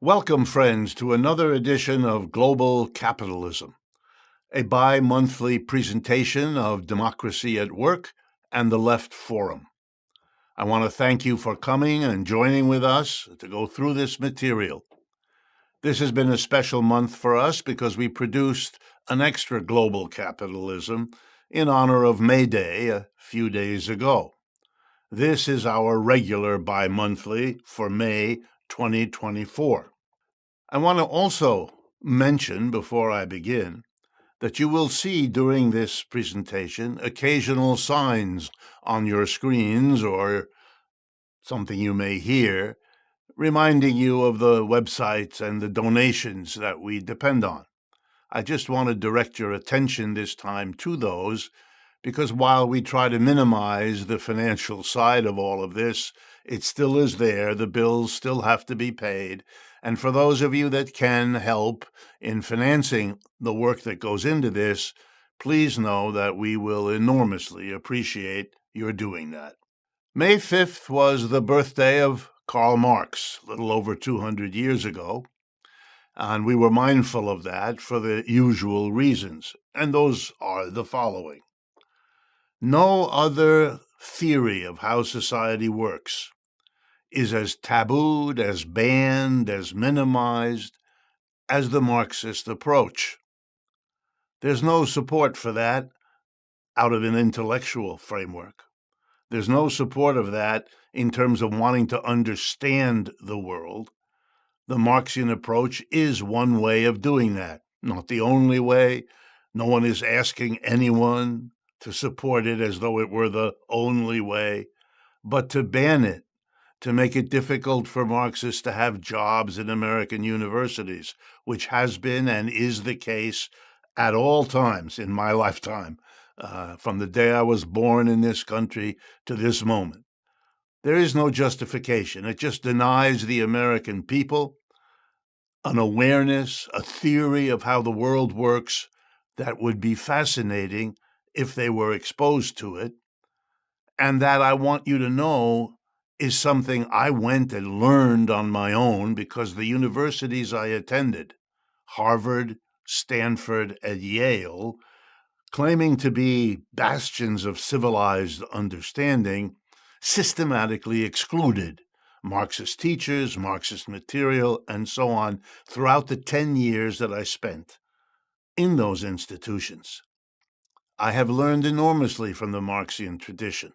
Welcome, friends, to another edition of Global Capitalism, a bi-monthly presentation of Democracy at Work and the Left Forum. I want to thank you for coming and joining with us to go through this material. This has been a special month for us because we produced an extra Global Capitalism in honor of May Day a few days ago. This is our regular bi-monthly for May 2024. I want to also mention, before I begin, that you will see during this presentation occasional signs on your screens or something you may hear reminding you of the websites and the donations that we depend on. I just want to direct your attention this time to those because while we try to minimize the financial side of all of this, it still is there. The bills still have to be paid. And for those of you that can help in financing the work that goes into this, please know that we will enormously appreciate your doing that. May 5th was the birthday of Karl Marx, a little over 200 years ago, and we were mindful of that for the usual reasons, and those are the following. No other theory of how society works is as tabooed, as banned, as minimized as the Marxist approach. There's no support for that out of an intellectual framework. There's no support of that in terms of wanting to understand the world. The Marxian approach is one way of doing that, not the only way. No one is asking anyone to support it as though it were the only way, but to ban it, to make it difficult for Marxists to have jobs in American universities, which has been and is the case at all times in my lifetime, from the day I was born in this country to this moment. There is no justification. It just denies the American people an awareness, a theory of how the world works that would be fascinating if they were exposed to it, and that I want you to know is something I went and learned on my own because the universities I attended, Harvard, Stanford, and Yale, claiming to be bastions of civilized understanding, systematically excluded Marxist teachers, Marxist material, and so on throughout the 10 years that I spent in those institutions. I have learned enormously from the Marxian tradition.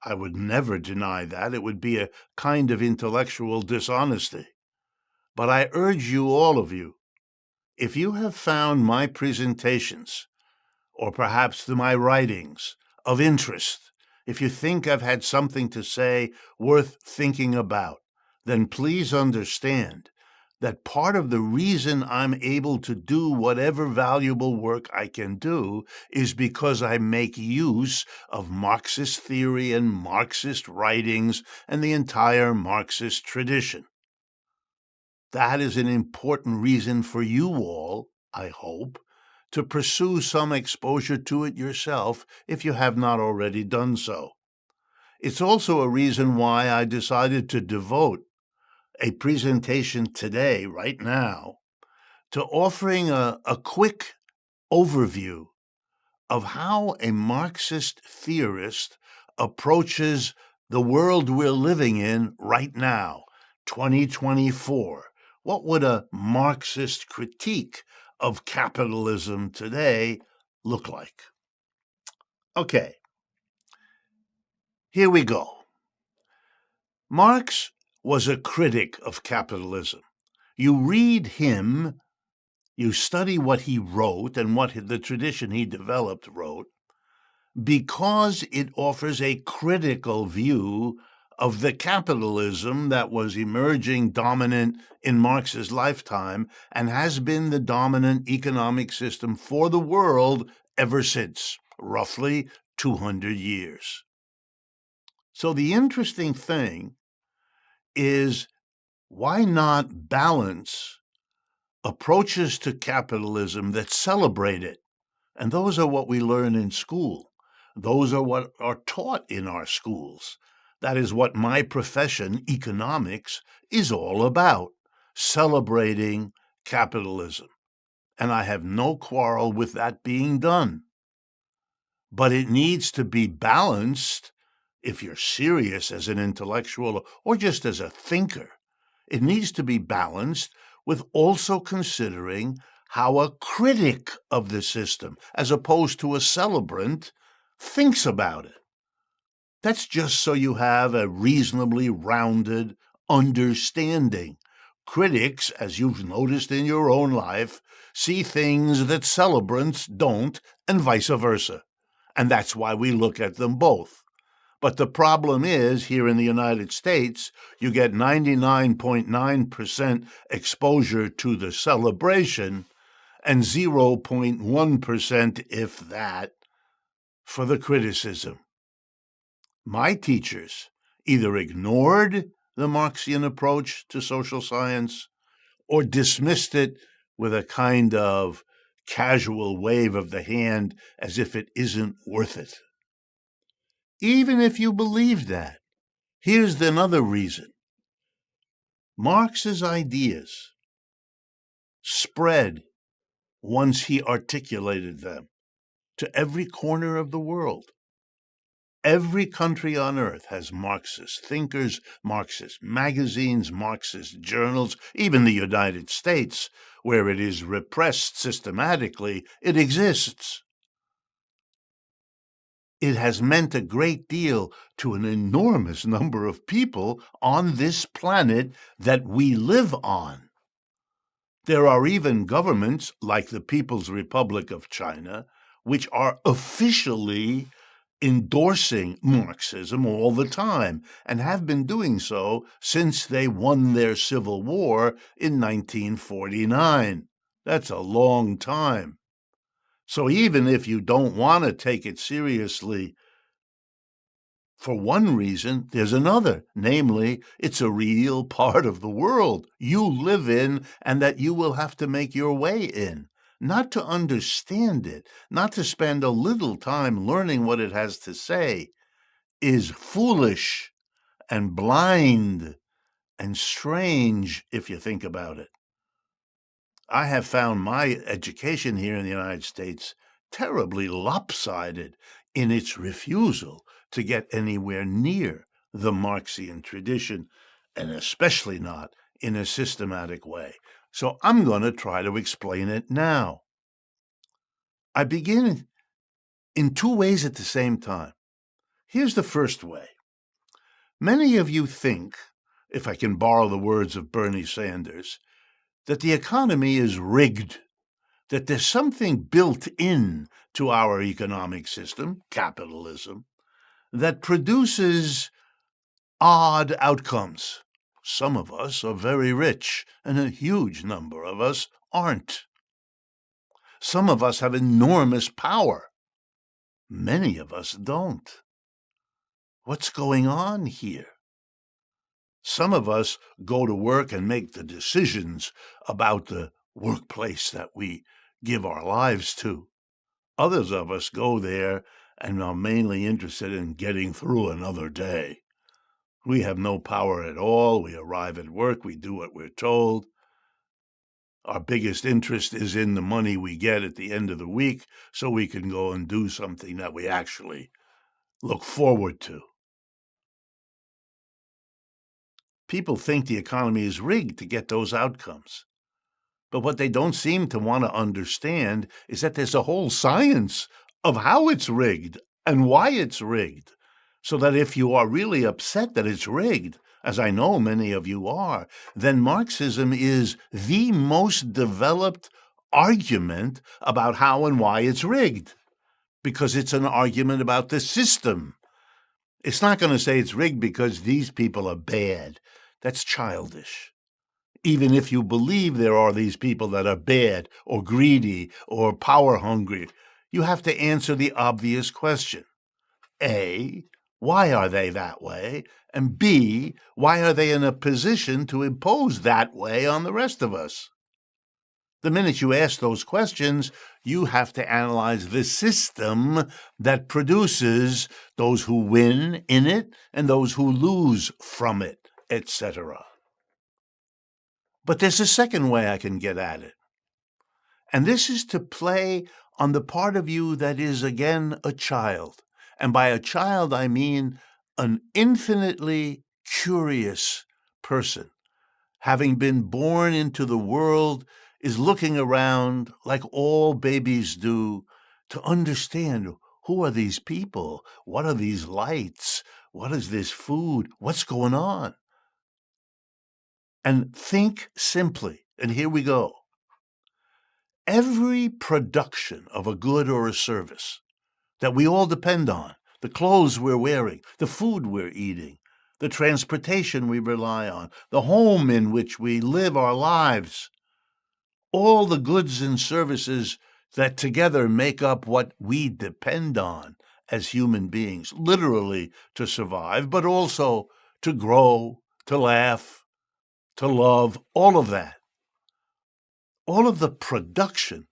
I would never deny that. It would be a kind of intellectual dishonesty. But I urge you, all of you, if you have found my presentations, or perhaps my writings, of interest, if you think I've had something to say worth thinking about, then please understand that part of the reason I'm able to do whatever valuable work I can do is because I make use of Marxist theory and Marxist writings and the entire Marxist tradition. That is an important reason for you all, I hope, to pursue some exposure to it yourself if you have not already done so. It's also a reason why I decided to devote a presentation today, right now, to offering a quick overview of how a Marxist theorist approaches the world we're living in right now, 2024. What would a Marxist critique of capitalism today look like? Okay, here we go. Marx was a critic of capitalism. You read him, you study what he wrote and what the tradition he developed wrote, because it offers a critical view of the capitalism that was emerging dominant in Marx's lifetime and has been the dominant economic system for the world ever since, roughly 200 years. So the interesting thing is, why not balance approaches to capitalism that celebrate it? And those are what we learn in school. Those are what are taught in our schools. That is what my profession, economics, is all about. celebrating capitalism. And I have no quarrel with that being done. But it needs to be balanced if you're serious as an intellectual or just as a thinker. It needs to be balanced with also considering how a critic of the system, as opposed to a celebrant, thinks about it. That's just so you have a reasonably rounded understanding. Critics, as you've noticed in your own life, see things that celebrants don't, and vice versa. And that's why we look at them both. But the problem is, here in the United States, you get 99.9% exposure to the celebration and 0.1%, if that, for the criticism. My teachers either ignored the Marxian approach to social science or dismissed it with a kind of casual wave of the hand as if it isn't worth it. Even if you believe that, here's another reason. Marx's ideas spread, once he articulated them, to every corner of the world. Every country on earth has Marxist thinkers, Marxist magazines, Marxist journals. Even the United States, where it is repressed systematically, it exists. It has meant a great deal to an enormous number of people on this planet that we live on. There are even governments, like the People's Republic of China, which are officially endorsing Marxism all the time, and have been doing so since they won their civil war in 1949. That's a long time. So even if you don't want to take it seriously for one reason, there's another, namely, it's a real part of the world you live in and that you will have to make your way in. Not to understand it, not to spend a little time learning what it has to say, is foolish and blind and strange if you think about it. I have found my education here in the United States terribly lopsided in its refusal to get anywhere near the Marxian tradition, and especially not in a systematic way. So I'm going to try to explain it now. I begin in two ways at the same time. Here's the first way. Many of you think, if I can borrow the words of Bernie Sanders, that the economy is rigged, that there's something built in to our economic system, capitalism, that produces odd outcomes. Some of us are very rich, and a huge number of us aren't. Some of us have enormous power. Many of us don't. What's going on here? Some of us go to work and make the decisions about the workplace that we give our lives to. Others of us go there and are mainly interested in getting through another day. We have no power at all. We arrive at work, we do what we're told. Our biggest interest is in the money we get at the end of the week so we can go and do something that we actually look forward to. People think the economy is rigged to get those outcomes. But what they don't seem to want to understand is that there's a whole science of how it's rigged and why it's rigged. So that if you are really upset that it's rigged, as I know many of you are, then Marxism is the most developed argument about how and why it's rigged, because it's an argument about the system. It's not going to say it's rigged because these people are bad. That's childish. Even if you believe there are these people that are bad or greedy or power hungry, you have to answer the obvious question. A, why are they that way? And B, why are they in a position to impose that way on the rest of us? The minute you ask those questions, you have to analyze the system that produces those who win in it and those who lose from it, etc. But there's a second way I can get at it. And this is to play on the part of you that is, again, a child. And by a child, I mean an infinitely curious person, having been born into the world, is looking around like all babies do to understand, who are these people? What are these lights? What is this food? What's going on? And think simply. And here we go. Every production of a good or a service that we all depend on, the clothes we're wearing, the food we're eating, the transportation we rely on, the home in which we live our lives, all the goods and services that together make up what we depend on as human beings, literally to survive, but also to grow, to laugh, to love, all of that. All of the production,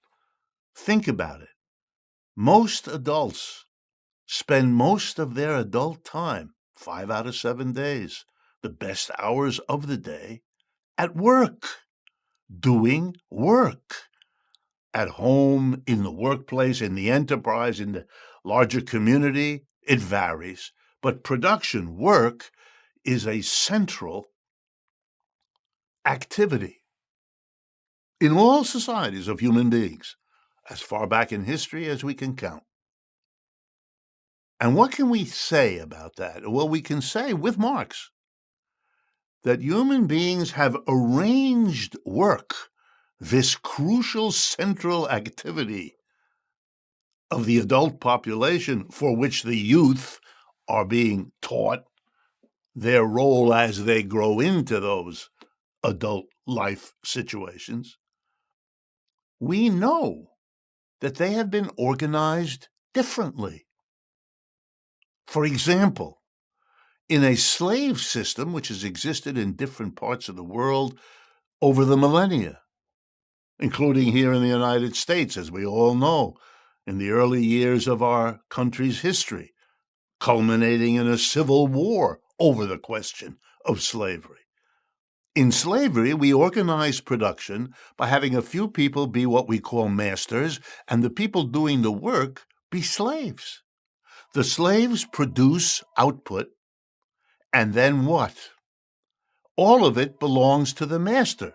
think about it. Most adults spend most of their adult time, 5 out of 7 days, the best hours of the day, at work, doing work. At home, in the workplace, in the enterprise, in the larger community, it varies. But production, work, is a central activity in all societies of human beings, as far back in history as we can count. And what can we say about that? Well, we can say with Marx that human beings have arranged work, this crucial central activity of the adult population for which the youth are being taught their role as they grow into those adult life situations. We know that they have been organized differently. For example, in a slave system which has existed in different parts of the world over the millennia, including here in the United States, as we all know, in the early years of our country's history, culminating in a civil war over the question of slavery. In slavery, we organized production by having a few people be what we call masters, and the people doing the work be slaves. The slaves produce output, and then what? All of it belongs to the master.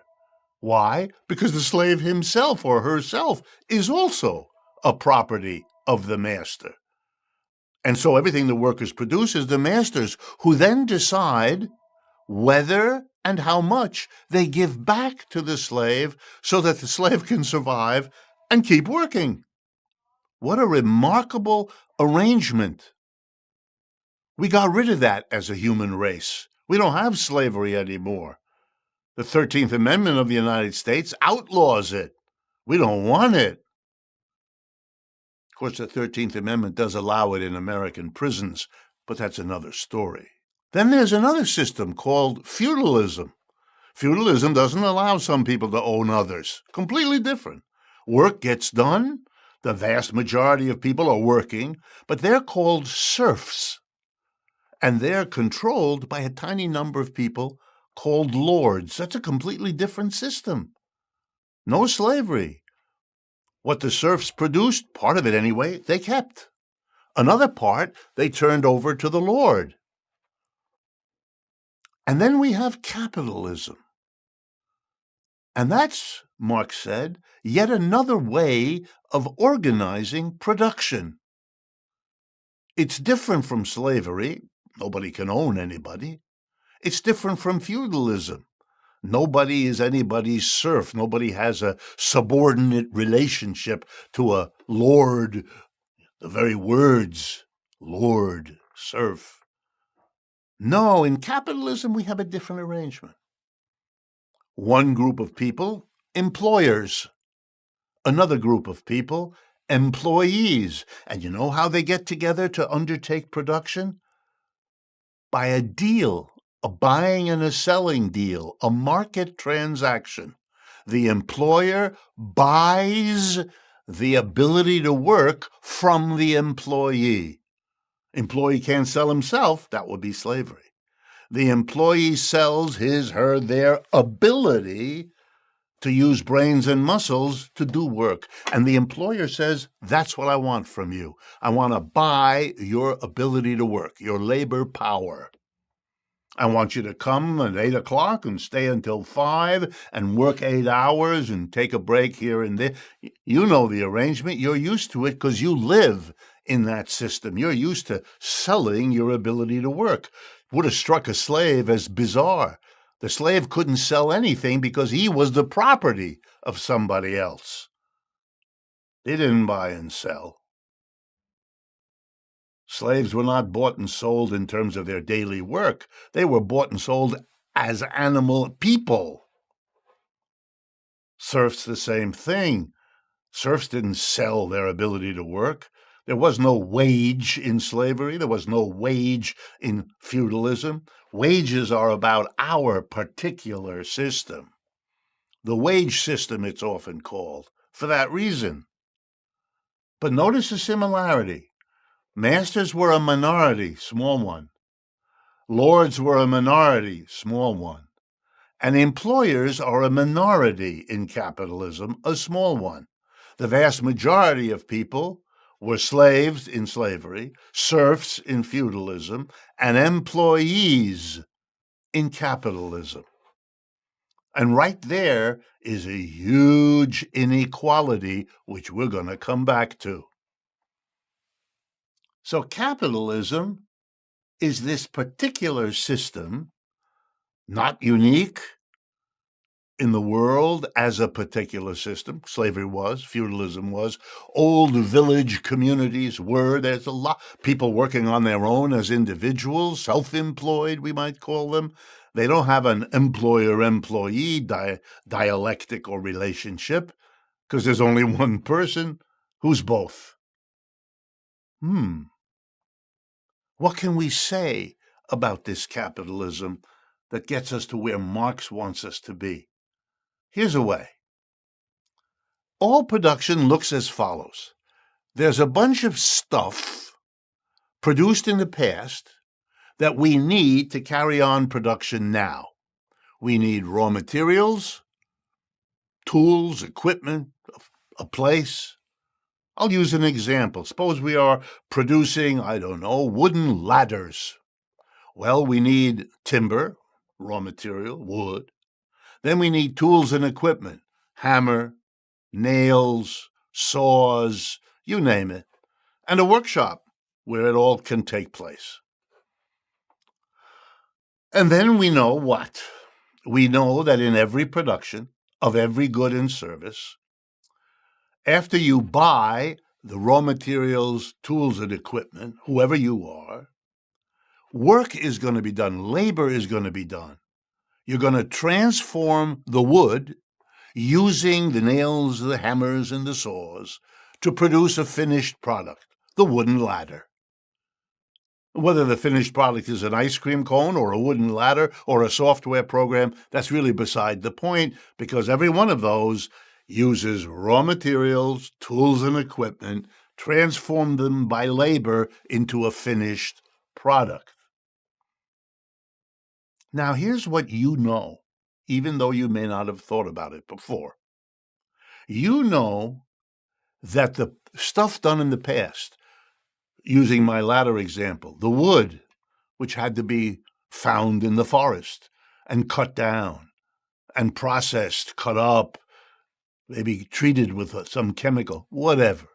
Why? Because the slave himself or herself is also a property of the master. And so everything the workers produce is the masters, who then decide whether and how much they give back to the slave so that the slave can survive and keep working. What a remarkable arrangement. We got rid of that as a human race. We don't have slavery anymore. The 13th Amendment of the United States outlaws it. We don't want it. Of course, the 13th Amendment does allow it in American prisons, but that's another story. Then there's another system called feudalism. Feudalism doesn't allow some people to own others. Completely different. Work gets done. The vast majority of people are working, but they're called serfs. And they're controlled by a tiny number of people called lords. That's a completely different system. No slavery. What the serfs produced, part of it anyway, they kept. Another part, they turned over to the lord. And then we have capitalism. And that's, Marx said, yet another way of organizing production. It's different from slavery. Nobody can own anybody. It's different from feudalism. Nobody is anybody's serf. Nobody has a subordinate relationship to a lord. The very words, lord, serf. No, in capitalism, we have a different arrangement. One group of people, employers. Another group of people, employees. And you know how they get together to undertake production? By a deal, a buying and a selling deal, a market transaction. The employer buys the ability to work from the employee. Employee can't sell himself, that would be slavery. The employee sells their ability to use brains and muscles to do work. And the employer says, that's what I want from you. I want to buy your ability to work, your labor power. I want you to come at 8 o'clock and stay until 5 and work 8 hours and take a break here and there. You know the arrangement. You're used to it because you live in that system. You're used to selling your ability to work. Would have struck a slave as bizarre. The slave couldn't sell anything because he was the property of somebody else. They didn't buy and sell. Slaves were not bought and sold in terms of their daily work. They were bought and sold as animal people. Serfs, the same thing. Serfs didn't sell their ability to work. There was no wage in slavery. There was no wage in feudalism. Wages are about our particular system. The wage system, it's often called, for that reason. But notice the similarity. Masters were a minority, small one. Lords were a minority, small one. And employers are a minority in capitalism, a small one. The vast majority of people were slaves in slavery, serfs in feudalism, and employees in capitalism. And right there is a huge inequality, which we're going to come back to. So capitalism is this particular system, not unique in the world as a particular system. Slavery was, feudalism was, old village communities were. There's a lot people working on their own as individuals, self-employed, we might call them. They don't have an employer-employee dialectic or relationship because there's only one person who's both. What can we say about this capitalism that gets us to where Marx wants us to be? Here's a way. All production looks as follows. There's a bunch of stuff produced in the past that we need to carry on production now. We need raw materials, tools, equipment, a place. I'll use an example. Suppose we are producing, wooden ladders. Well, we need timber, raw material, wood. Then we need tools and equipment, hammer, nails, saws, you name it, and a workshop where it all can take place. And then we know what? We know that in every production of every good and service, after you buy the raw materials, tools, and equipment, whoever you are, work is going to be done. Labor is going to be done. You're going to transform the wood using the nails, the hammers, and the saws to produce a finished product, the wooden ladder. Whether the finished product is an ice cream cone or a wooden ladder or a software program, that's really beside the point, because every one of those uses raw materials, tools, and equipment, transform them by labor into a finished product. Now, here's what you know, even though you may not have thought about it before. You know that the stuff done in the past, using my ladder example, the wood, which had to be found in the forest and cut down and processed, cut up, maybe treated with some chemical, whatever.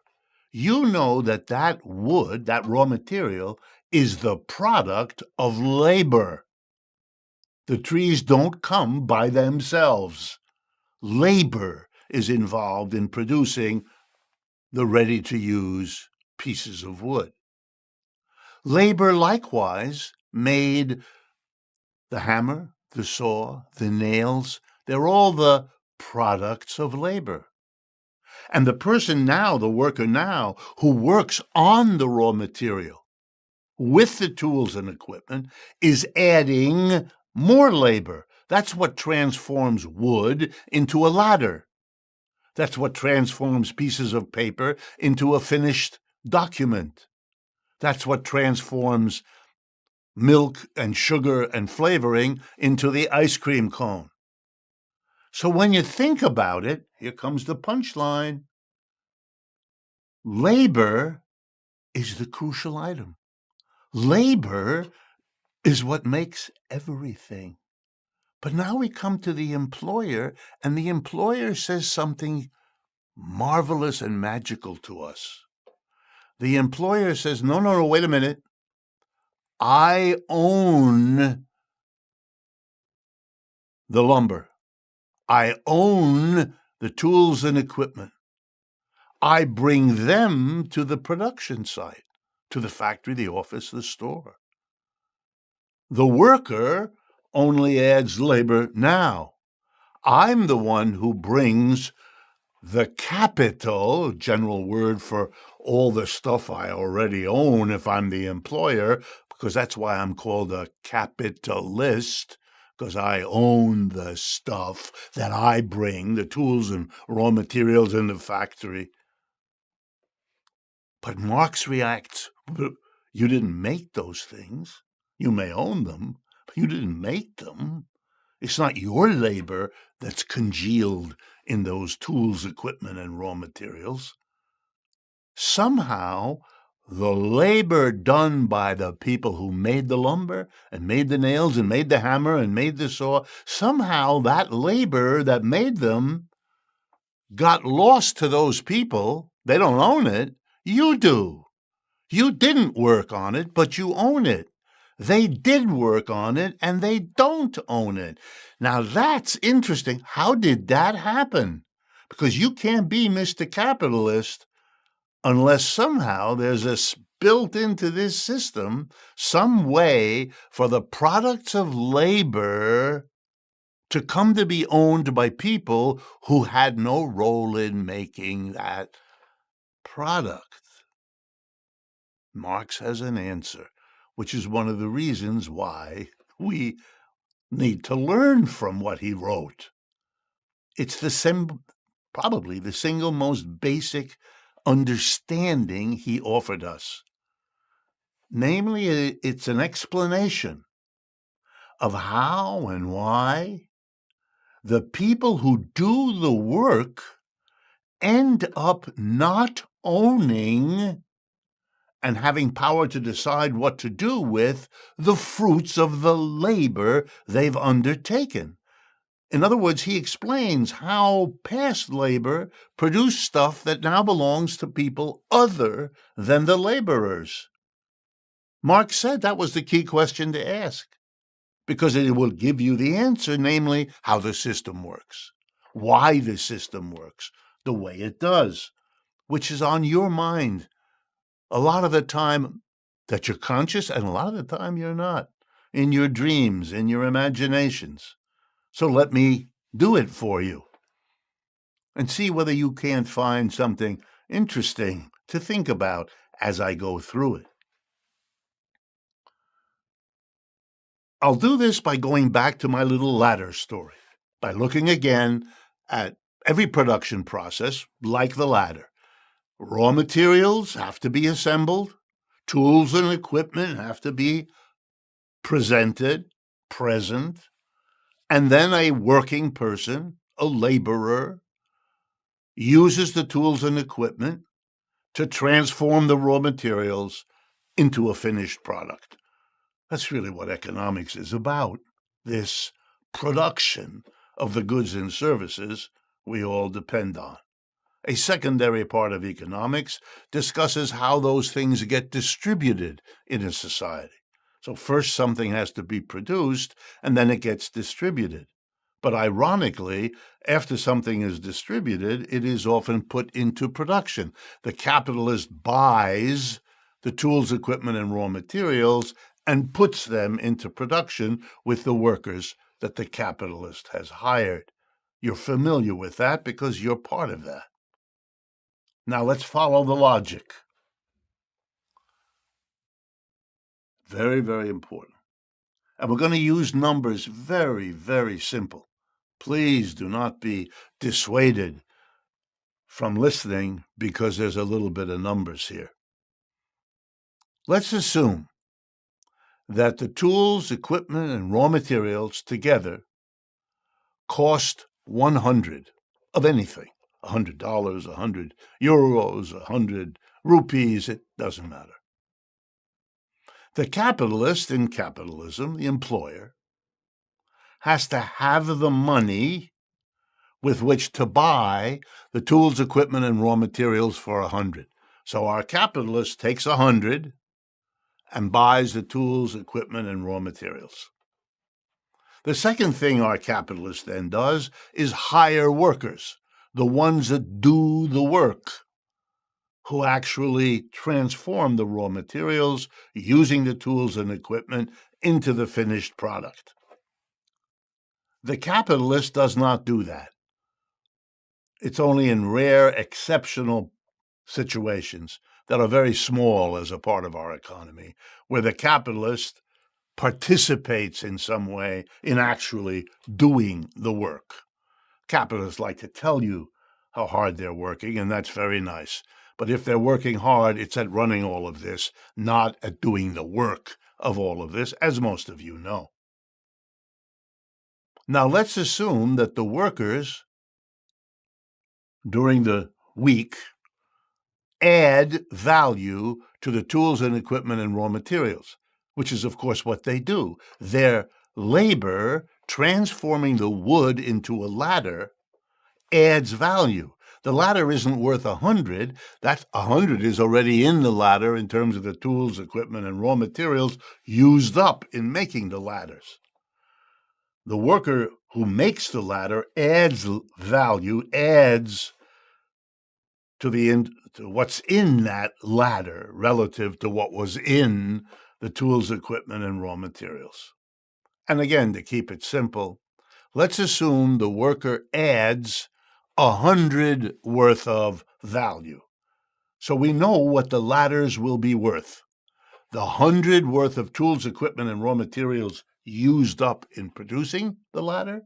You know that that wood, that raw material, is the product of labor. The trees don't come by themselves. Labor is involved in producing the ready-to-use pieces of wood. Labor likewise made the hammer, the saw, the nails. They're all the products of labor. And the person now, the worker now, who works on the raw material with the tools and equipment is adding more labor. That's what transforms wood into a ladder. That's what transforms pieces of paper into a finished document. That's what transforms milk and sugar and flavoring into the ice cream cone. So when you think about it, here comes the punchline. Labor is the crucial item. Labor is what makes everything. But now we come to the employer, and the employer says something marvelous and magical to us. The employer says, no, wait a minute. I own the lumber. I own the tools and equipment. I bring them to the production site, to the factory, the office, the store. The worker only adds labor now. I'm the one who brings the capital, general word for all the stuff I already own if I'm the employer, because that's why I'm called a capitalist, because I own the stuff that I bring, the tools and raw materials in the factory. But Marx reacts, you didn't make those things. You may own them, but you didn't make them. It's not your labor that's congealed in those tools, equipment, and raw materials. Somehow, the labor done by the people who made the lumber and made the nails and made the hammer and made the saw, somehow that labor that made them got lost to those people. They don't own it. You do. You didn't work on it, but you own it. They did work on it, and they don't own it. Now, that's interesting. How did that happen? Because you can't be Mr. Capitalist unless somehow there's built into this system some way for the products of labor to come to be owned by people who had no role in making that product. Marx has an answer, which is one of the reasons why we need to learn from what he wrote. It's probably the single most basic understanding he offered us. Namely, it's an explanation of how and why the people who do the work end up not owning and having power to decide what to do with the fruits of the labor they've undertaken. In other words, he explains how past labor produced stuff that now belongs to people other than the laborers. Marx said that was the key question to ask, because it will give you the answer, namely, how the system works, why the system works the way it does, which is on your mind a lot of the time that you're conscious, and a lot of the time you're not, in your dreams, in your imaginations. So let me do it for you and see whether you can't find something interesting to think about as I go through it. I'll do this by going back to my little ladder story, by looking again at every production process like the ladder. Raw materials have to be assembled. Tools and equipment have to be presented, present, and then a working person, a laborer, uses the tools and equipment to transform the raw materials into a finished product. That's really what economics is about, this production of the goods and services we all depend on. A secondary part of economics discusses how those things get distributed in a society. So first something has to be produced, and then it gets distributed. But ironically, after something is distributed, it is often put into production. The capitalist buys the tools, equipment, and raw materials and puts them into production with the workers that the capitalist has hired. You're familiar with that because you're part of that. Now let's follow the logic. Very, very important. And we're going to use numbers very, very simple. Please do not be dissuaded from listening because there's a little bit of numbers here. Let's assume that the tools, equipment, and raw materials together cost 100 of anything, $100, 100 euros, 100 rupees, it doesn't matter. The capitalist in capitalism, the employer, has to have the money with which to buy the tools, equipment, and raw materials for 100. So our capitalist takes 100 and buys the tools, equipment, and raw materials. The second thing our capitalist then does is hire workers, the ones that do the work, who actually transform the raw materials using the tools and equipment into the finished product. The capitalist does not do that. It's only in rare, exceptional situations that are very small as a part of our economy, where the capitalist participates in some way in actually doing the work. Capitalists like to tell you how hard they're working, and that's very nice. But if they're working hard, it's at running all of this, not at doing the work of all of this, as most of you know. Now, let's assume that the workers during the week add value to the tools and equipment and raw materials, which is, of course, what they do. Their labor transforming the wood into a ladder adds value. The ladder isn't worth 100. That 100 is already in the ladder in terms of the tools, equipment, and raw materials used up in making the ladders. The worker who makes the ladder adds value, adds to what's in that ladder relative to what was in the tools, equipment, and raw materials. And again, to keep it simple, let's assume the worker adds 100 worth of value. So we know what the ladders will be worth. The 100 worth of tools, equipment, and raw materials used up in producing the ladder,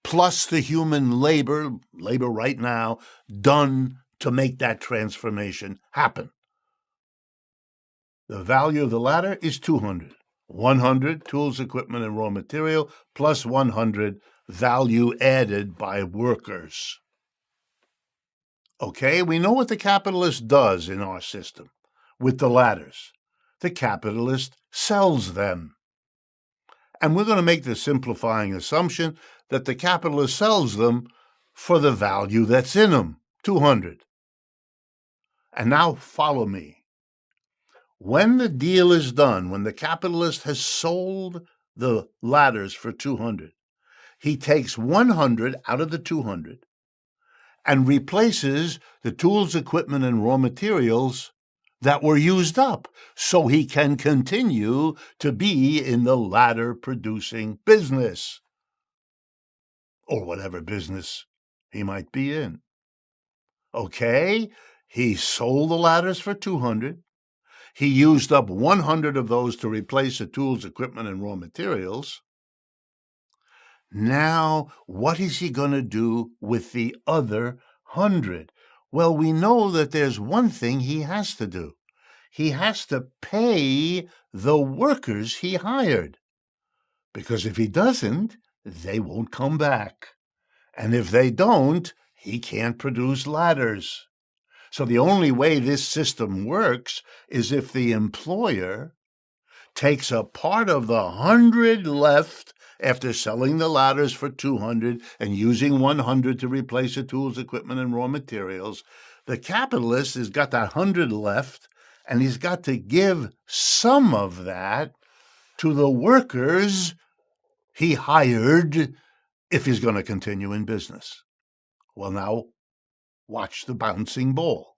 plus the human labor right now, done to make that transformation happen. The value of the ladder is 200. 100 tools, equipment, and raw material, plus 100 value added by workers. Okay, we know what the capitalist does in our system with the ladders. The capitalist sells them. And we're going to make the simplifying assumption that the capitalist sells them for the value that's in them, 200. And now follow me. When the deal is done, when the capitalist has sold the ladders for 200, he takes 100 out of the 200 and replaces the tools, equipment, and raw materials that were used up, so he can continue to be in the ladder producing business, or whatever business he might be in. Okay, he sold the ladders for 200. He used up 100 of those to replace the tools, equipment, and raw materials. Now, what is he going to do with the other 100? Well, we know that there's one thing he has to do. He has to pay the workers he hired. Because if he doesn't, they won't come back. And if they don't, he can't produce ladders. So the only way this system works is if the employer takes a part of the 100 left after selling the ladders for 200 and using 100 to replace the tools, equipment, and raw materials. The capitalist has got that 100 left, and he's got to give some of that to the workers he hired if he's going to continue in business. Well, now, watch the bouncing ball.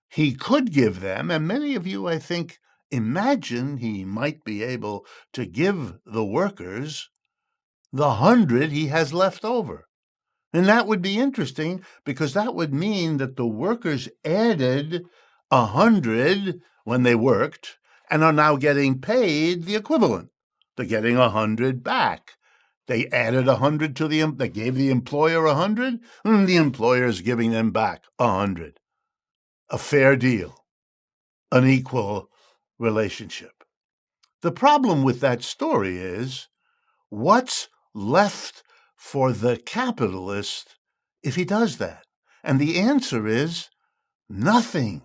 He could give them, and many of you, I think, imagine he might be able to give the workers the 100 he has left over. And that would be interesting, because that would mean that the workers added 100 when they worked and are now getting paid the equivalent. They're getting 100 back. They added 100 to they gave the employer 100, and the employer is giving them back 100. A fair deal, an equal relationship. The problem with that story is, what's left for the capitalist if he does that? And the answer is nothing.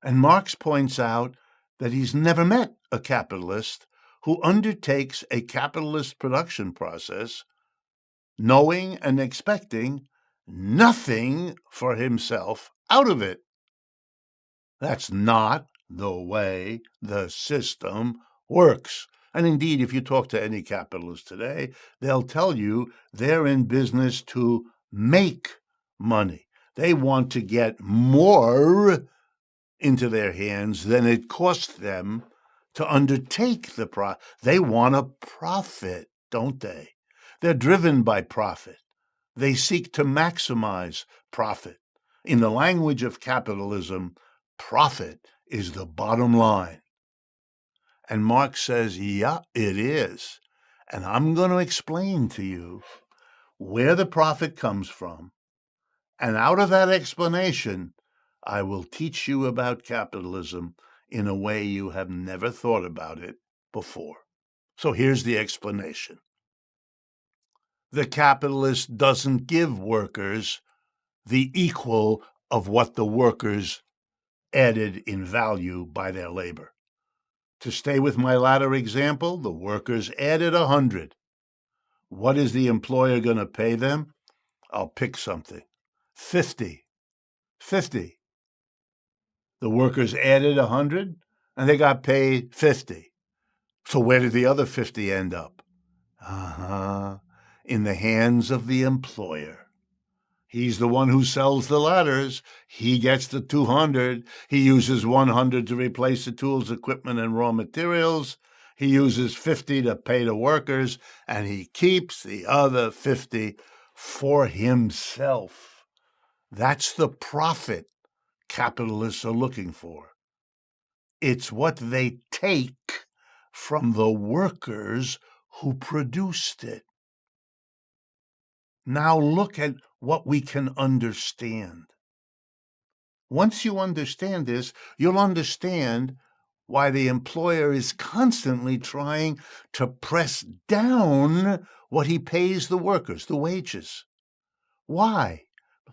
And Marx points out that he's never met a capitalist who undertakes a capitalist production process knowing and expecting nothing for himself out of it. That's not the way the system works. And indeed, if you talk to any capitalist today, they'll tell you they're in business to make money. They want to get more into their hands than it costs them to undertake the process. They want a profit, don't they? They're driven by profit. They seek to maximize profit. In the language of capitalism, profit is the bottom line. And Marx says, yeah, it is. And I'm going to explain to you where the profit comes from. And out of that explanation, I will teach you about capitalism in a way you have never thought about it before. So here's the explanation. The capitalist doesn't give workers the equal of what the workers added in value by their labor. To stay with my latter example, the workers added 100. What is the employer going to pay them? I'll pick something. 50. 50. The workers added 100, and they got paid 50. So where did the other 50 end up? In the hands of the employer. He's the one who sells the ladders. He gets the 200. He uses 100 to replace the tools, equipment, and raw materials. He uses 50 to pay the workers, and he keeps the other 50 for himself. That's the profit capitalists are looking for. It's what they take from the workers who produced it. Now look at what we can understand. Once you understand this, you'll understand why the employer is constantly trying to press down what he pays the workers, the wages. Why?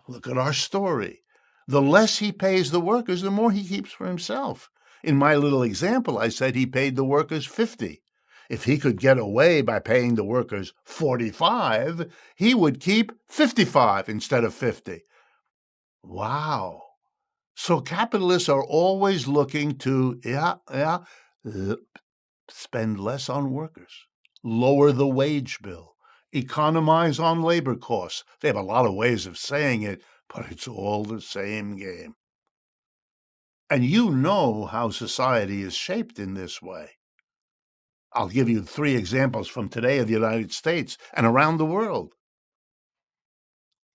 Look at our story. The less he pays the workers, the more he keeps for himself. In my little example, I said he paid the workers 50. If he could get away by paying the workers 45, he would keep 55 instead of 50. Wow. So capitalists are always looking to, spend less on workers, lower the wage bill, economize on labor costs. They have a lot of ways of saying it, but it's all the same game. And you know how society is shaped in this way. I'll give you 3 examples from today of the United States and around the world.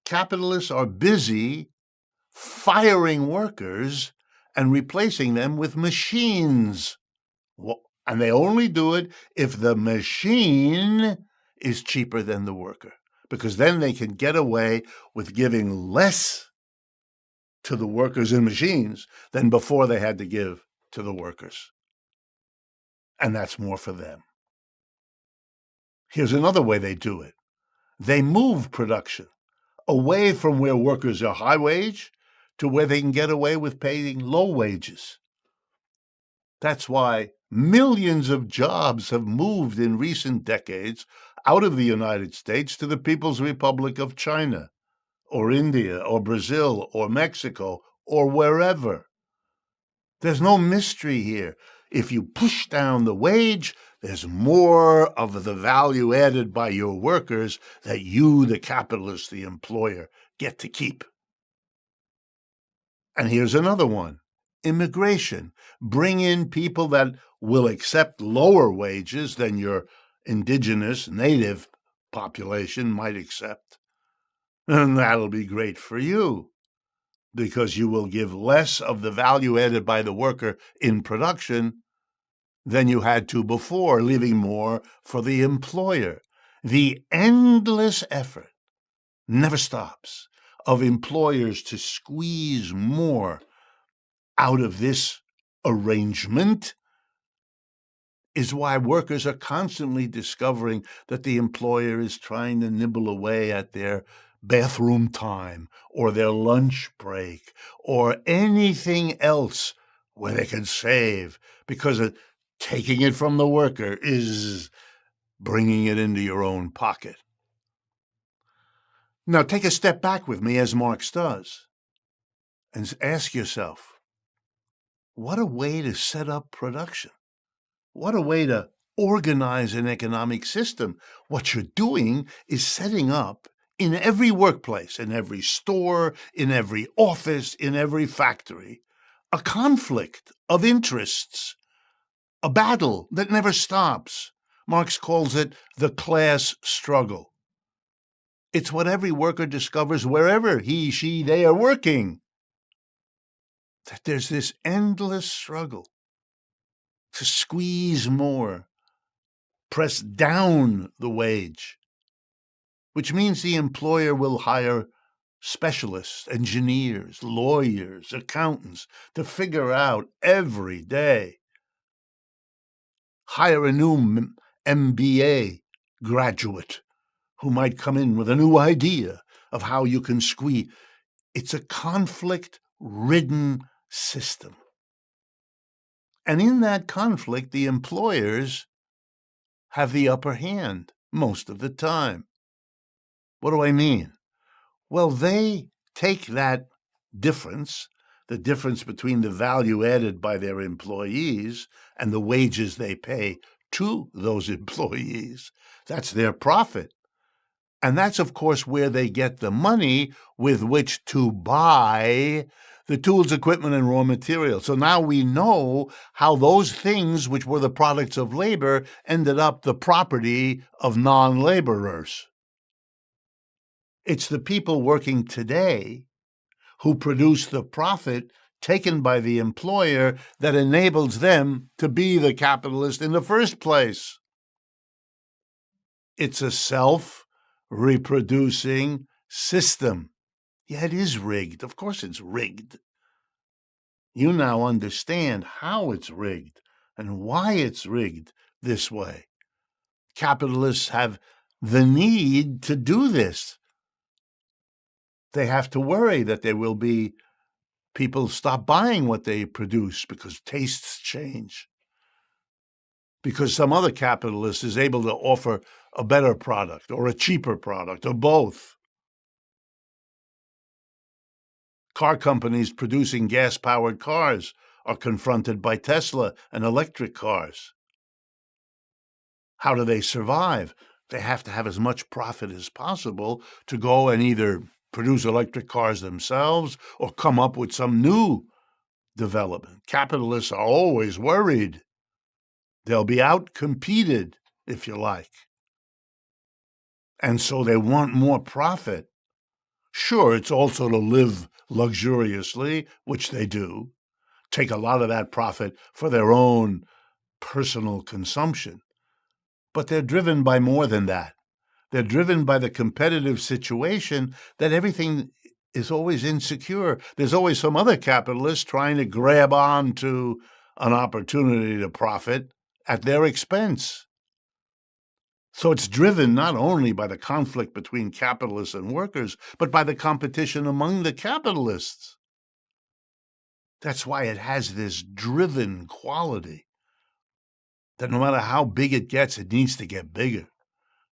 Capitalists are busy firing workers and replacing them with machines. And they only do it if the machine is cheaper than the worker, because then they can get away with giving less to the workers and machines than before they had to give to the workers. And that's more for them. Here's another way they do it. They move production away from where workers are high wage to where they can get away with paying low wages. That's why millions of jobs have moved in recent decades out of the United States to the People's Republic of China, or India, or Brazil, or Mexico, or wherever. There's no mystery here. If you push down the wage, there's more of the value added by your workers that you, the capitalist, the employer, get to keep. And here's another one. Immigration. Bring in people that will accept lower wages than your indigenous, native population might accept. And that'll be great for you, because you will give less of the value added by the worker in production than you had to before, leaving more for the employer. The endless effort never stops of employers to squeeze more out of this arrangement is why workers are constantly discovering that the employer is trying to nibble away at their bathroom time or their lunch break or anything else where they can save, because taking it from the worker is bringing it into your own pocket. Now take a step back with me, as Marx does, and ask yourself, what a way to set up production. What a way to organize an economic system. What you're doing is setting up in every workplace, in every store, in every office, in every factory, a conflict of interests, a battle that never stops. Marx calls it the class struggle. It's what every worker discovers wherever he, she, they are working, that there's this endless struggle to squeeze more, press down the wage, which means the employer will hire specialists, engineers, lawyers, accountants to figure out every day. Hire a new MBA graduate who might come in with a new idea of how you can squeeze. It's a conflict-ridden system. And in that conflict, the employers have the upper hand most of the time. What do I mean? Well, they take that difference, the difference between the value added by their employees and the wages they pay to those employees. That's their profit. And that's, of course, where they get the money with which to buy the tools, equipment, and raw materials. So now we know how those things which were the products of labor ended up the property of non-laborers. It's the people working today who produce the profit taken by the employer that enables them to be the capitalist in the first place. It's a self-reproducing system. Yeah, it is rigged. Of course it's rigged. You now understand how it's rigged and why it's rigged this way. Capitalists have the need to do this. They have to worry that there will be people stop buying what they produce because tastes change, because some other capitalist is able to offer a better product or a cheaper product or both. Car companies producing gas-powered cars are confronted by Tesla and electric cars. How do they survive? They have to have as much profit as possible to go and either produce electric cars themselves or come up with some new development. Capitalists are always worried. They'll be outcompeted, if you like. And so they want more profit. Sure, it's also to live luxuriously, which they do, take a lot of that profit for their own personal consumption. But they're driven by more than that. They're driven by the competitive situation that everything is always insecure. There's always some other capitalist trying to grab on to an opportunity to profit at their expense. So it's driven not only by the conflict between capitalists and workers, but by the competition among the capitalists. That's why it has this driven quality, that no matter how big it gets, it needs to get bigger.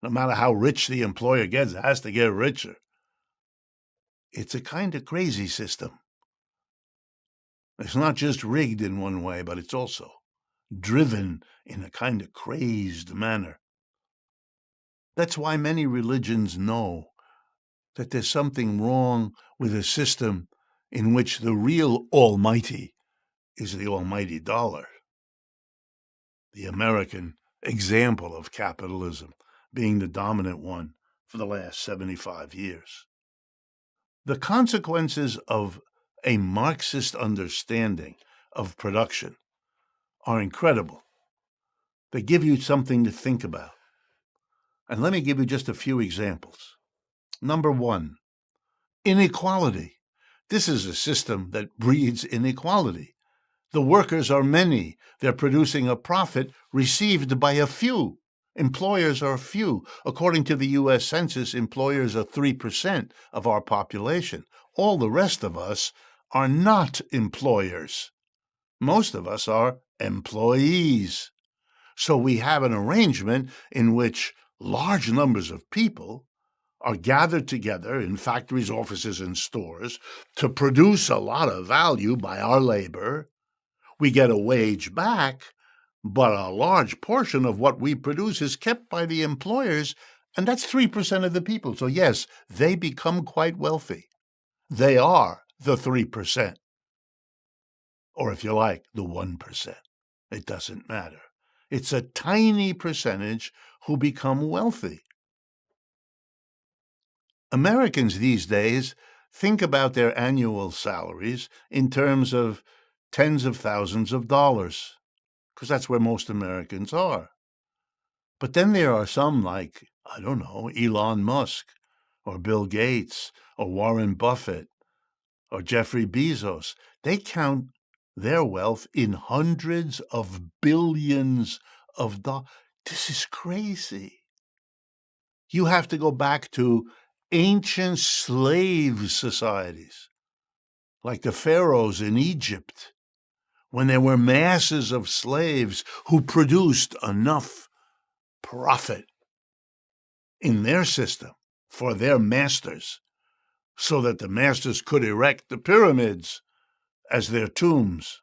No matter how rich the employer gets, it has to get richer. It's a kind of crazy system. It's not just rigged in one way, but it's also driven in a kind of crazed manner. That's why many religions know that there's something wrong with a system in which the real almighty is the almighty dollar. The American example of capitalism being the dominant one for the last 75 years. The consequences of a Marxist understanding of production are incredible. They give you something to think about. And let me give you just a few examples. Number one, inequality. This is a system that breeds inequality. The workers are many. They're producing a profit received by a few. Employers are few. According to the U.S. Census, employers are 3% of our population. All the rest of us are not employers. Most of us are employees. So we have an arrangement in which large numbers of people are gathered together in factories, offices, and stores to produce a lot of value by our labor. We get a wage back, but a large portion of what we produce is kept by the employers, and that's 3% of the people. So yes, they become quite wealthy. They are the 3%. Or if you like, the 1%. It doesn't matter. It's a tiny percentage who become wealthy. Americans these days think about their annual salaries in terms of tens of thousands of dollars, because that's where most Americans are. But then there are some like, I don't know, Elon Musk, or Bill Gates, or Warren Buffett, or Jeffrey Bezos. They count their wealth in hundreds of billions of dollars. This is crazy. You have to go back to ancient slave societies, like the pharaohs in Egypt, when there were masses of slaves who produced enough profit in their system for their masters so that the masters could erect the pyramids as their tombs,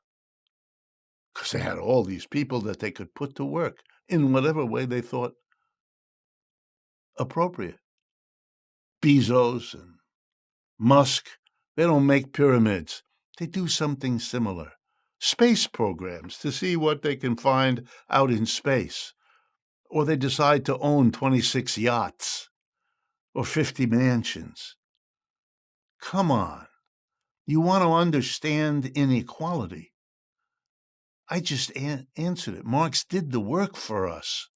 because they had all these people that they could put to work in whatever way they thought appropriate. Bezos and Musk, they don't make pyramids. They do something similar. Space programs to see what they can find out in space. Or they decide to own 26 yachts or 50 mansions. Come on. You want to understand inequality. I just answered it. Marx did the work for us.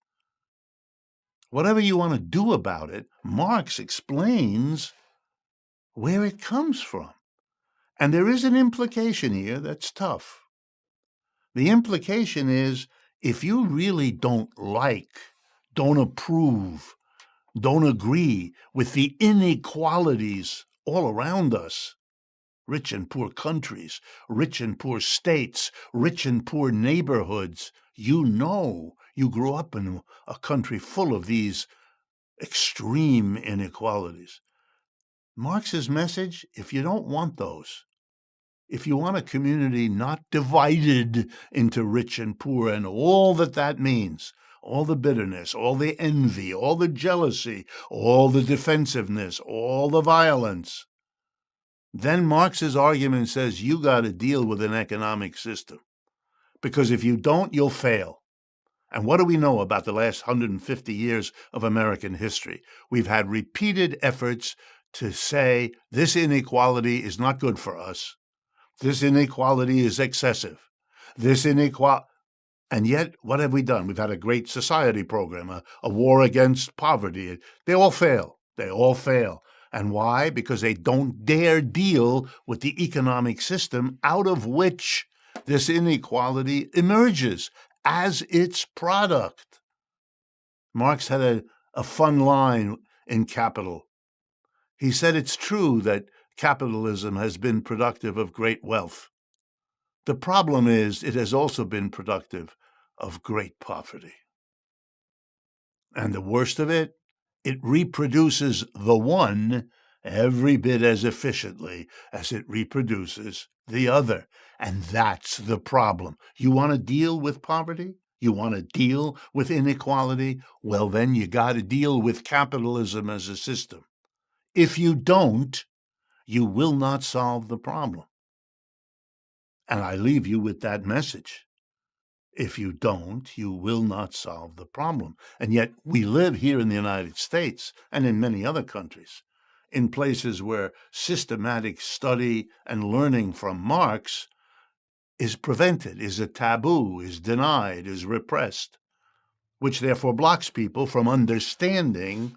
Whatever you want to do about it, Marx explains where it comes from. And there is an implication here that's tough. The implication is, if you really don't like, don't approve, don't agree with the inequalities all around us, rich and poor countries, rich and poor states, rich and poor neighborhoods, you know you grew up in a country full of these extreme inequalities. Marx's message, if you don't want those, if you want a community not divided into rich and poor and all that means, all the bitterness, all the envy, all the jealousy, all the defensiveness, all the violence, then Marx's argument says you got to deal with an economic system. Because if you don't, you'll fail. And what do we know about the last 150 years of American history? We've had repeated efforts to say this inequality is not good for us. This inequality is excessive. And yet, what have we done? We've had a great society program, a war against poverty. They all fail. They all fail. And why? Because they don't dare deal with the economic system out of which this inequality emerges as its product. Marx had a fun line in Capital. He said it's true that capitalism has been productive of great wealth. The problem is it has also been productive of great poverty. And the worst of it, it reproduces the one every bit as efficiently as it reproduces the other. And that's the problem. You want to deal with poverty? You want to deal with inequality? Well, then you got to deal with capitalism as a system. If you don't, you will not solve the problem. And I leave you with that message. If you don't, you will not solve the problem. And yet we live here in the United States and in many other countries, in places where systematic study and learning from Marx is prevented, is a taboo, is denied, is repressed, which therefore blocks people from understanding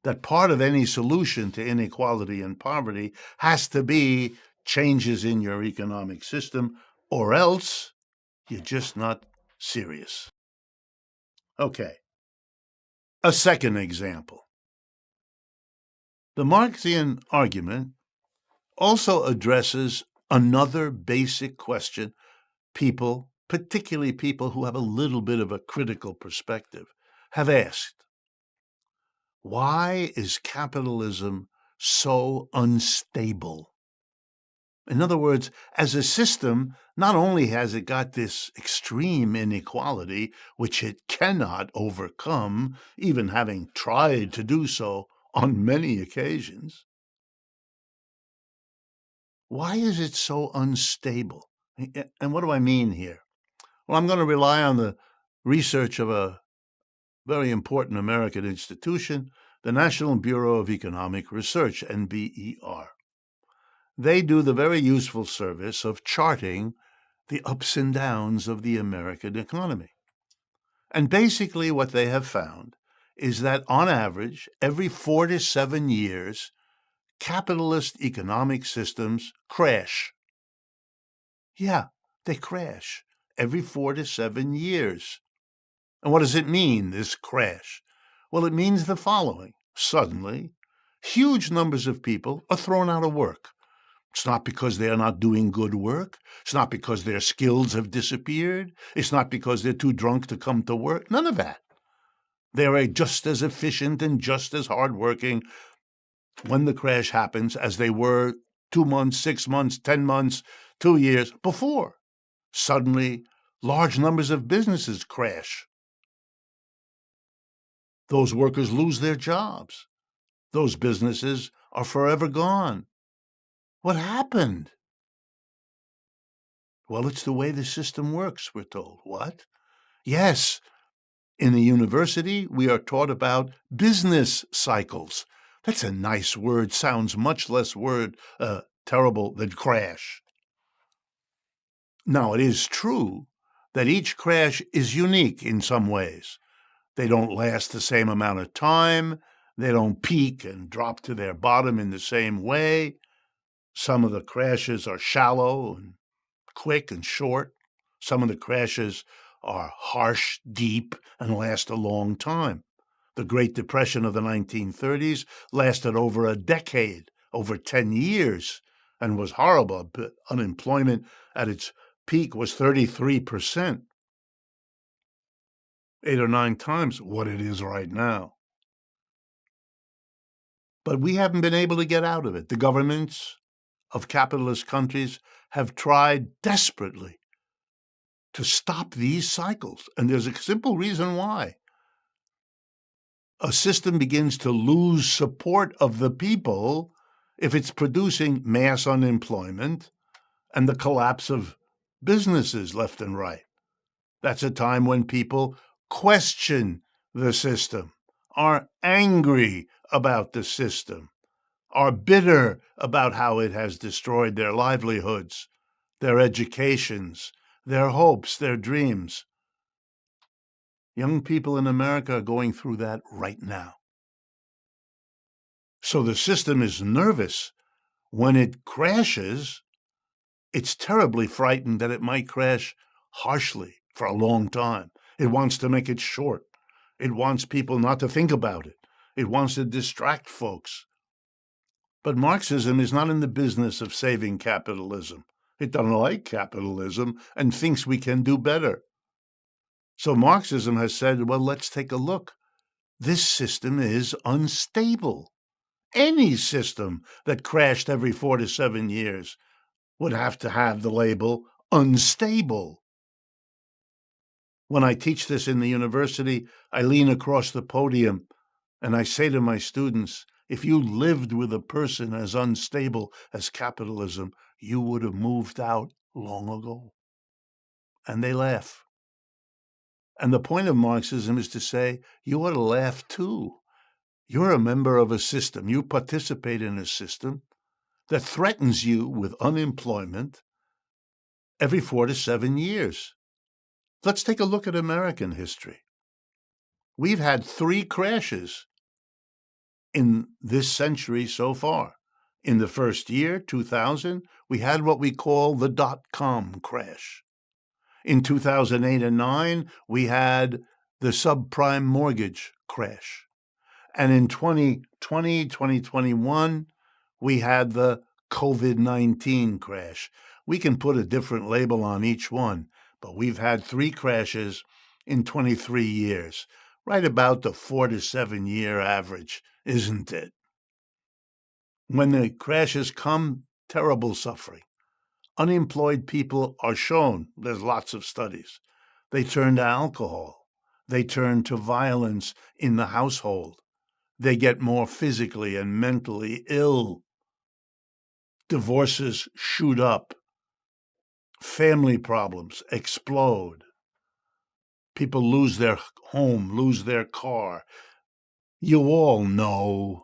that part of any solution to inequality and poverty has to be changes in your economic system, or else you're just not serious. Okay. A second example. The Marxian argument also addresses another basic question people, particularly people who have a little bit of a critical perspective, have asked. Why is capitalism so unstable? In other words, as a system, not only has it got this extreme inequality, which it cannot overcome, even having tried to do so on many occasions, why is it so unstable? And what do I mean here? Well, I'm going to rely on the research of a very important American institution, the National Bureau of Economic Research, NBER. They do the very useful service of charting the ups and downs of the American economy. And basically what they have found is that on average, every 4 to 7 years, capitalist economic systems crash. Yeah, they crash every 4 to 7 years. And what does it mean, this crash? Well, it means the following. Suddenly, huge numbers of people are thrown out of work. It's not because they are not doing good work. It's not because their skills have disappeared. It's not because they're too drunk to come to work. None of that. They're just as efficient and just as hardworking when the crash happens as they were 2 months, 6 months, 10 months, 2 years before. Suddenly, large numbers of businesses crash. Those workers lose their jobs. Those businesses are forever gone. What happened? Well, it's the way the system works, we're told. What? Yes, in the university, we are taught about business cycles. That's a nice word, sounds much less terrible than crash. Now, it is true that each crash is unique in some ways. They don't last the same amount of time. They don't peak and drop to their bottom in the same way. Some of the crashes are shallow and quick and short. Some of the crashes are harsh, deep, and last a long time. The Great Depression of the 1930s lasted over a decade, over 10 years, and was horrible. Unemployment at its peak was 33%, 8 or 9 times what it is right now. But we haven't been able to get out of it. The governments of capitalist countries have tried desperately to stop these cycles, and there's a simple reason why. A system begins to lose support of the people if it's producing mass unemployment and the collapse of businesses left and right. That's a time when people question the system, are angry about the system, are bitter about how it has destroyed their livelihoods, their educations, their hopes, their dreams. Young people in America are going through that right now. So the system is nervous. When it crashes, it's terribly frightened that it might crash harshly for a long time. It wants to make it short. It wants people not to think about it. It wants to distract folks. But Marxism is not in the business of saving capitalism. It doesn't like capitalism and thinks we can do better. So Marxism has said, well, let's take a look. This system is unstable. Any system that crashed every 4 to 7 years would have to have the label unstable. When I teach this in the university, I lean across the podium and I say to my students, if you lived with a person as unstable as capitalism, you would have moved out long ago. And they laugh. And the point of Marxism is to say, you ought to laugh too. You're a member of a system. You participate in a system that threatens you with unemployment every 4 to 7 years. Let's take a look at American history. We've had 3 crashes in this century so far. In the first year, 2000, we had what we call the dot-com crash. In 2008 and 9, we had the subprime mortgage crash. And in 2020, 2021, we had the COVID-19 crash. We can put a different label on each one, but we've had 3 crashes in 23 years, right about the 4 to 7 year average, isn't it? When the crashes come, terrible suffering. Unemployed people are shown, there's lots of studies, they turn to alcohol, they turn to violence in the household, they get more physically and mentally ill. Divorces shoot up, family problems explode, people lose their home, lose their car. You all know.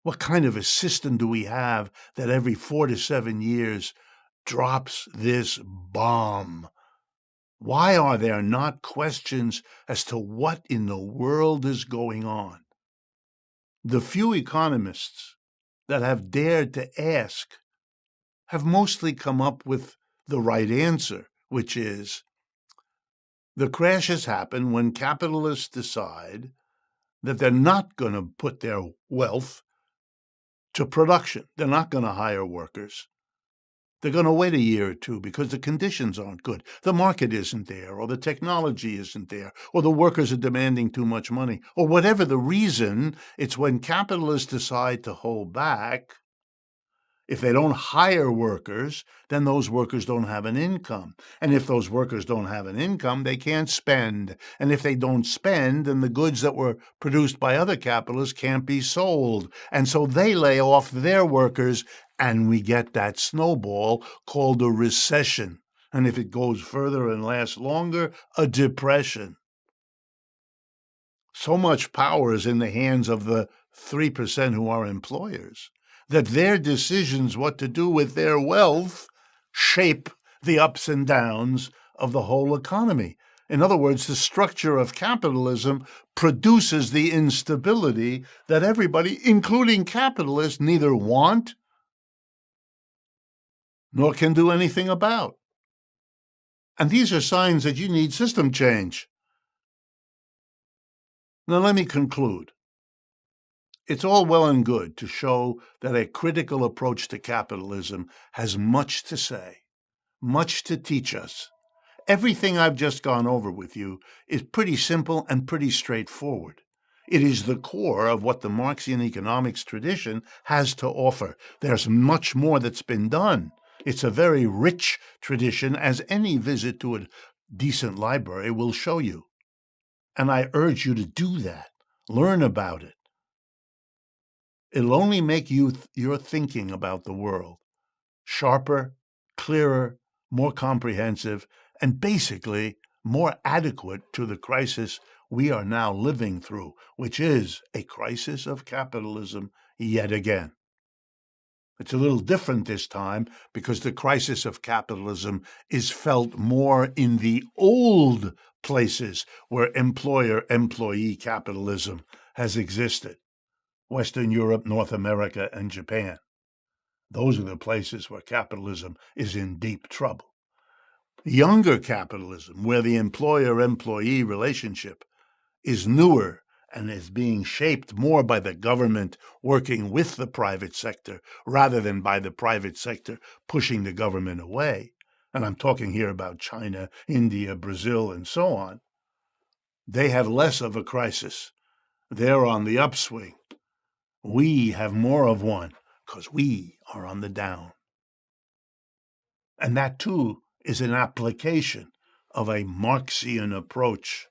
What kind of a system do we have that every 4 to 7 years drops this bomb? Why are there not questions as to what in the world is going on? The few economists that have dared to ask have mostly come up with the right answer, which is the crashes happen when capitalists decide that they're not going to put their wealth to production. They're not going to hire workers. They're going to wait a year or two because the conditions aren't good. The market isn't there, or the technology isn't there, or the workers are demanding too much money, or whatever the reason. It's when capitalists decide to hold back. If they don't hire workers, then those workers don't have an income. And if those workers don't have an income, they can't spend. And if they don't spend, then the goods that were produced by other capitalists can't be sold. And so they lay off their workers, and we get that snowball called a recession. And if it goes further and lasts longer, a depression. So much power is in the hands of the 3% who are employers that their decisions what to do with their wealth shape the ups and downs of the whole economy. In other words, the structure of capitalism produces the instability that everybody, including capitalists, neither want nor can do anything about. And these are signs that you need system change. Now let me conclude. It's all well and good to show that a critical approach to capitalism has much to say, much to teach us. Everything I've just gone over with you is pretty simple and pretty straightforward. It is the core of what the Marxian economics tradition has to offer. There's much more that's been done. It's a very rich tradition, as any visit to a decent library will show you. And I urge you to do that. Learn about it. It'll only make your thinking about the world sharper, clearer, more comprehensive, and basically more adequate to the crisis we are now living through, which is a crisis of capitalism yet again. It's a little different this time because the crisis of capitalism is felt more in the old places where employer-employee capitalism has existed. Western Europe, North America, and Japan. Those are the places where capitalism is in deep trouble. Younger capitalism, where the employer-employee relationship is newer and is being shaped more by the government working with the private sector rather than by the private sector pushing the government away. And I'm talking here about China, India, Brazil, and so on. They have less of a crisis. They're on the upswing. We have more of one because we are on the down. And that, too, is an application of a Marxian approach.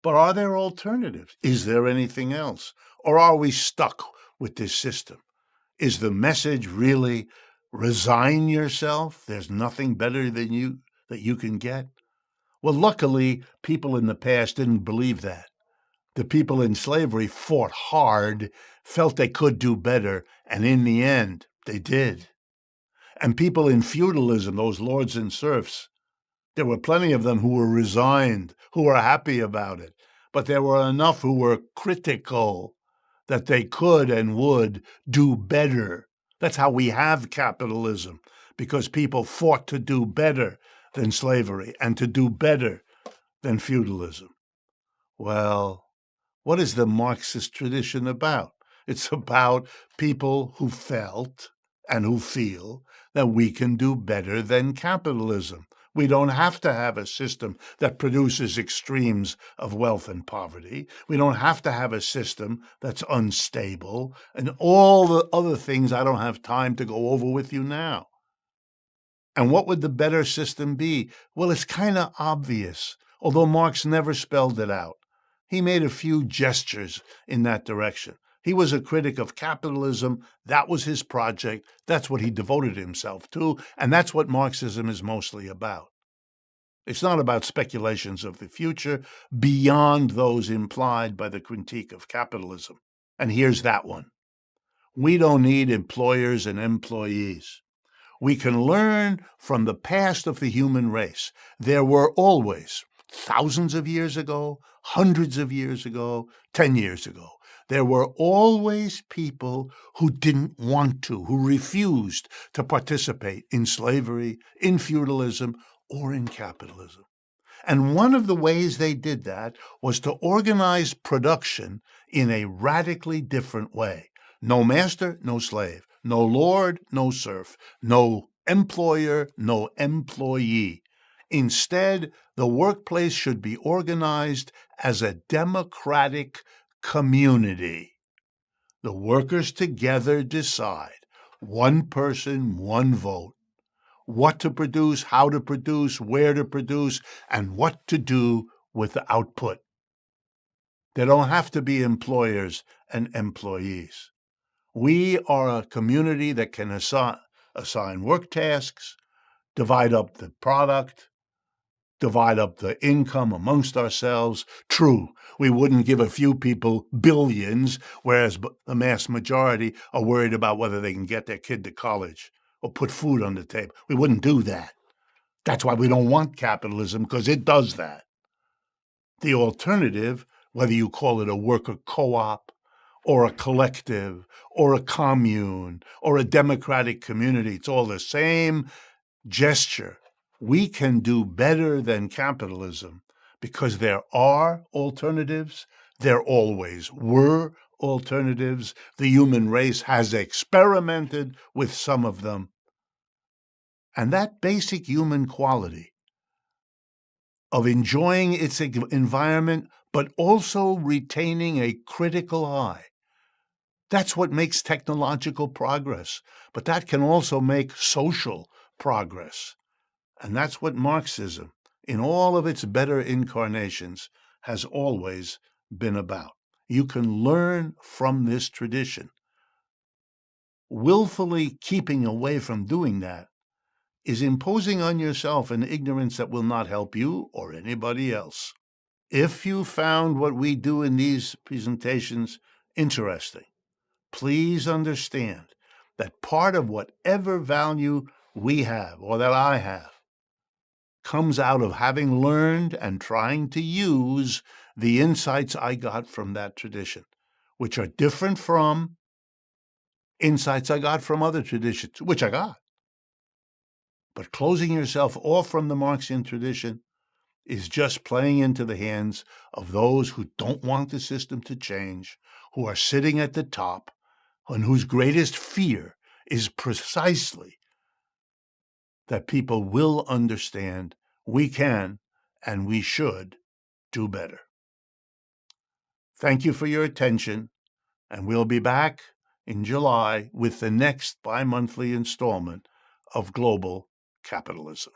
But are there alternatives? Is there anything else? Or are we stuck with this system? Is the message really resign yourself? There's nothing better than you that you can get? Well, luckily, people in the past didn't believe that. The people in slavery fought hard, felt they could do better, and in the end, they did. And people in feudalism, those lords and serfs, there were plenty of them who were resigned, who were happy about it. But there were enough who were critical. that they could and would do better. That's how we have capitalism, because people fought to do better than slavery and to do better than feudalism. Well, what is the Marxist tradition about? It's about people who felt and who feel that we can do better than capitalism. We don't have to have a system that produces extremes of wealth and poverty. We don't have to have a system that's unstable and all the other things I don't have time to go over with you now. And what would the better system be? Well, it's kind of obvious, although Marx never spelled it out. He made a few gestures in that direction. He was a critic of capitalism. That was his project. That's what he devoted himself to. And that's what Marxism is mostly about. It's not about speculations of the future beyond those implied by the critique of capitalism. And here's that one. We don't need employers and employees. We can learn from the past of the human race. There were always, thousands of years ago, hundreds of years ago, 10 years ago, there were always people who didn't want to, who refused to participate in slavery, in feudalism, or in capitalism. And one of the ways they did that was to organize production in a radically different way. No master, no slave. No lord, no serf. No employer, no employee. Instead, the workplace should be organized as a democratic community. The workers together decide, one person, one vote, what to produce, how to produce, where to produce, and what to do with the output. There don't have to be employers and employees. We are a community that can assign work tasks, divide up the product, divide up the income amongst ourselves. True, we wouldn't give a few people billions, whereas the mass majority are worried about whether they can get their kid to college or put food on the table. We wouldn't do that. That's why we don't want capitalism, because it does that. The alternative, whether you call it a worker co-op or a collective or a commune or a democratic community, it's all the same gesture. We can do better than capitalism because there are alternatives. There always were alternatives. The human race has experimented with some of them. And that basic human quality of enjoying its environment, but also retaining a critical eye, that's what makes technological progress. But that can also make social progress. And that's what Marxism, in all of its better incarnations, has always been about. You can learn from this tradition. Willfully keeping away from doing that is imposing on yourself an ignorance that will not help you or anybody else. If you found what we do in these presentations interesting, please understand that part of whatever value we have or that I have comes out of having learned and trying to use the insights I got from that tradition, which are different from insights I got from other traditions, which I got. But closing yourself off from the Marxian tradition is just playing into the hands of those who don't want the system to change, who are sitting at the top, and whose greatest fear is precisely that people will understand we can and we should do better. Thank you for your attention, and we'll be back in July with the next bi-monthly installment of Global Capitalism.